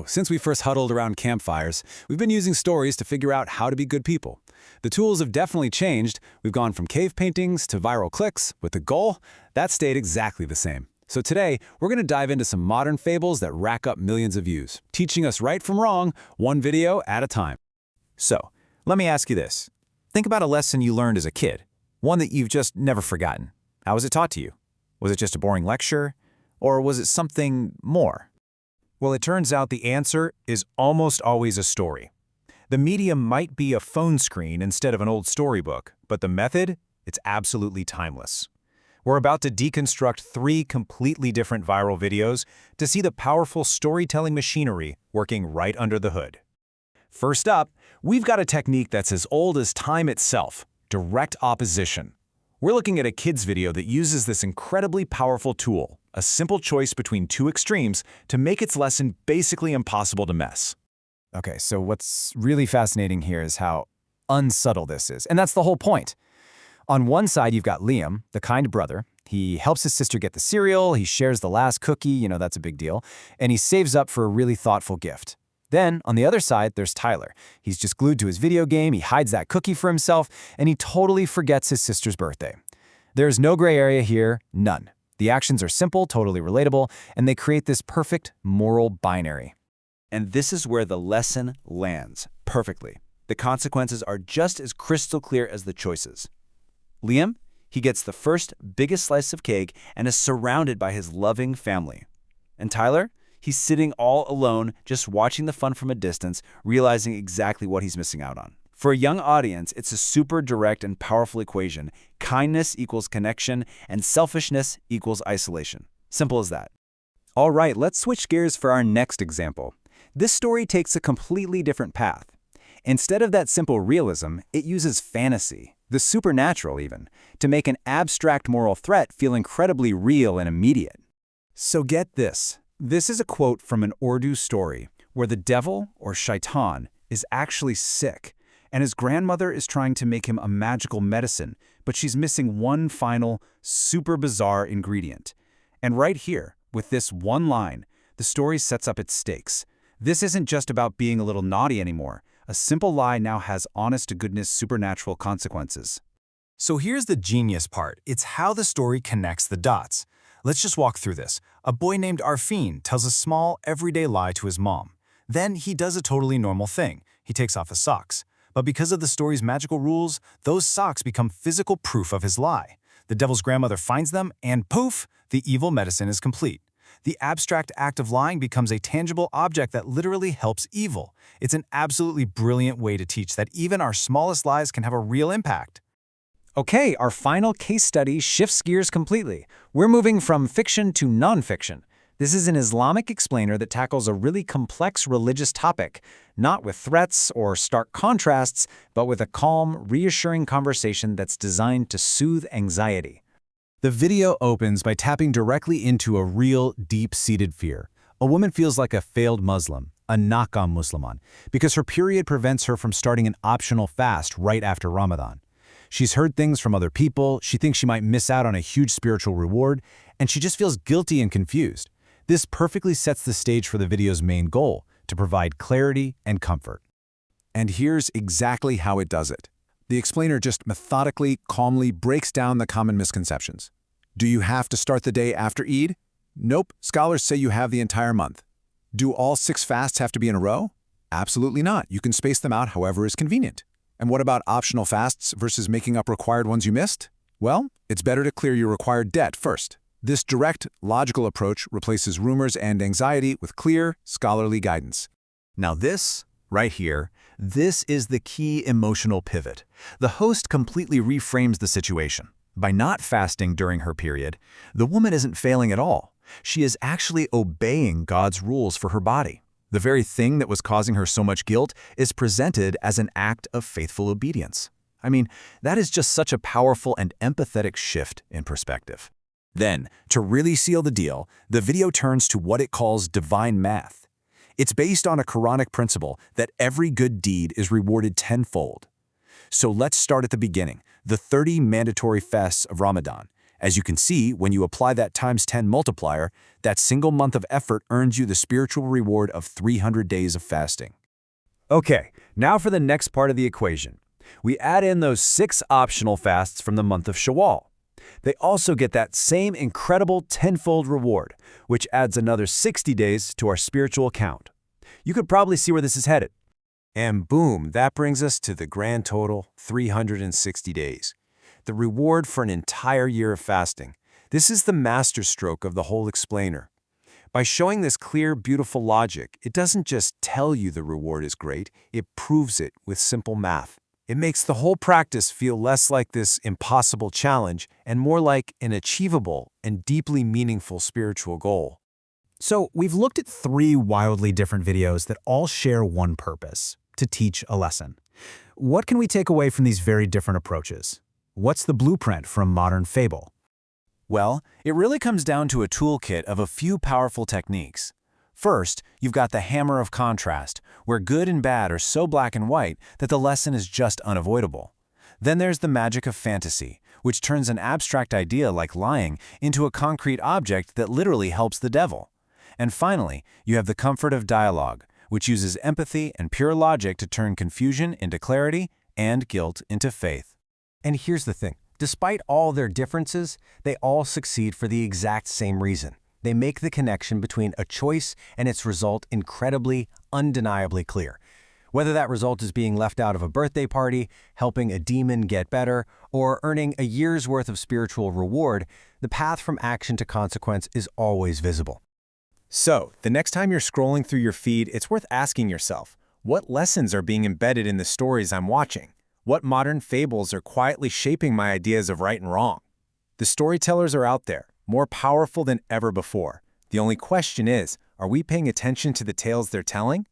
Since we first huddled around campfires, we've been using stories to figure out how to be good people. The tools have definitely changed. We've gone from cave paintings to viral clicks, with the goal that stayed exactly the same. So today, we're going to dive into some modern fables that rack up millions of views, teaching us right from wrong, one video at a time. So, let me ask you this. Think about a lesson you learned as a kid, one that you've just never forgotten. How was it taught to you? Was it just a boring lecture? Or was it something more? Well, it turns out the answer is almost always a story. The medium might be a phone screen instead of an old storybook, but the method, it's absolutely timeless. We're about to deconstruct 3 completely different viral videos to see the powerful storytelling machinery working right under the hood. First up, we've got a technique that's as old as time itself, direct opposition. We're looking at a kid's video that uses this incredibly powerful tool, a simple choice between 2 extremes, to make its lesson basically impossible to mess. Okay, so what's really fascinating here is how unsubtle this is, and that's the whole point. On one side, you've got Liam, the kind brother. He helps his sister get the cereal, he shares the last cookie, that's a big deal, and he saves up for a really thoughtful gift. Then, on the other side, there's Tyler. He's just glued to his video game, he hides that cookie for himself, and he totally forgets his sister's birthday. There's no gray area here, none. The actions are simple, totally relatable, and they create this perfect moral binary. And this is where the lesson lands perfectly. The consequences are just as crystal clear as the choices. Liam, he gets the first biggest slice of cake and is surrounded by his loving family. And Tyler, he's sitting all alone, just watching the fun from a distance, realizing exactly what he's missing out on. For a young audience, it's a super direct and powerful equation. Kindness equals connection, and selfishness equals isolation. Simple as that. All right, let's switch gears for our next example. This story takes a completely different path. Instead of that simple realism, it uses fantasy, the supernatural even, to make an abstract moral threat feel incredibly real and immediate. So get this. This is a quote from an Urdu story where the devil, or shaitan, is actually sick, and his grandmother is trying to make him a magical medicine, but she's missing one final, super bizarre ingredient. And right here, with this one line, the story sets up its stakes. This isn't just about being a little naughty anymore. A simple lie now has honest-to-goodness supernatural consequences. So here's the genius part. It's how the story connects the dots. Let's just walk through this. A boy named Arfin tells a small, everyday lie to his mom. Then he does a totally normal thing. He takes off his socks. But because of the story's magical rules, those socks become physical proof of his lie. The devil's grandmother finds them, and poof, the evil medicine is complete. The abstract act of lying becomes a tangible object that literally helps evil. It's an absolutely brilliant way to teach that even our smallest lies can have a real impact. Okay, our final case study shifts gears completely. We're moving from fiction to nonfiction. This is an Islamic explainer that tackles a really complex religious topic, not with threats or stark contrasts, but with a calm, reassuring conversation that's designed to soothe anxiety. The video opens by tapping directly into a real, deep-seated fear. A woman feels like a failed Muslim, a knock-on Musliman, because her period prevents her from starting an optional fast right after Ramadan. She's heard things from other people, she thinks she might miss out on a huge spiritual reward, and she just feels guilty and confused. This perfectly sets the stage for the video's main goal, to provide clarity and comfort. And here's exactly how it does it. The explainer just methodically, calmly breaks down the common misconceptions. Do you have to start the day after Eid? Nope, scholars say you have the entire month. Do all 6 fasts have to be in a row? Absolutely not. You can space them out however is convenient. And what about optional fasts versus making up required ones you missed? Well, it's better to clear your required debt first. This direct, logical approach replaces rumors and anxiety with clear, scholarly guidance. Now this, right here, this is the key emotional pivot. The host completely reframes the situation. By not fasting during her period, the woman isn't failing at all. She is actually obeying God's rules for her body. The very thing that was causing her so much guilt is presented as an act of faithful obedience. I mean, that is just such a powerful and empathetic shift in perspective. Then, to really seal the deal, the video turns to what it calls divine math. It's based on a Quranic principle that every good deed is rewarded tenfold. So let's start at the beginning, the 30 mandatory fasts of Ramadan. As you can see, when you apply that times 10 multiplier, that single month of effort earns you the spiritual reward of 300 days of fasting. Okay, now for the next part of the equation. We add in those 6 optional fasts from the month of Shawwal. They also get that same incredible tenfold reward, which adds another 60 days to our spiritual account. You could probably see where this is headed. And boom, that brings us to the grand total, 360 days. The reward for an entire year of fasting. This is the masterstroke of the whole explainer. By showing this clear, beautiful logic, it doesn't just tell you the reward is great, it proves it with simple math. It makes the whole practice feel less like this impossible challenge and more like an achievable and deeply meaningful spiritual goal. So we've looked at 3 wildly different videos that all share one purpose: to teach a lesson. What can we take away from these very different approaches? What's the blueprint from modern fable? Well, it really comes down to a toolkit of a few powerful techniques. First, you've got the hammer of contrast, where good and bad are so black and white that the lesson is just unavoidable. Then there's the magic of fantasy, which turns an abstract idea like lying into a concrete object that literally helps the devil. And finally, you have the comfort of dialogue, which uses empathy and pure logic to turn confusion into clarity and guilt into faith. And here's the thing. Despite all their differences, they all succeed for the exact same reason. They make the connection between a choice and its result incredibly, undeniably clear. Whether that result is being left out of a birthday party, helping a demon get better, or earning a year's worth of spiritual reward, the path from action to consequence is always visible. So, the next time you're scrolling through your feed, it's worth asking yourself, what lessons are being embedded in the stories I'm watching? What modern fables are quietly shaping my ideas of right and wrong? The storytellers are out there, more powerful than ever before. The only question is, are we paying attention to the tales they're telling?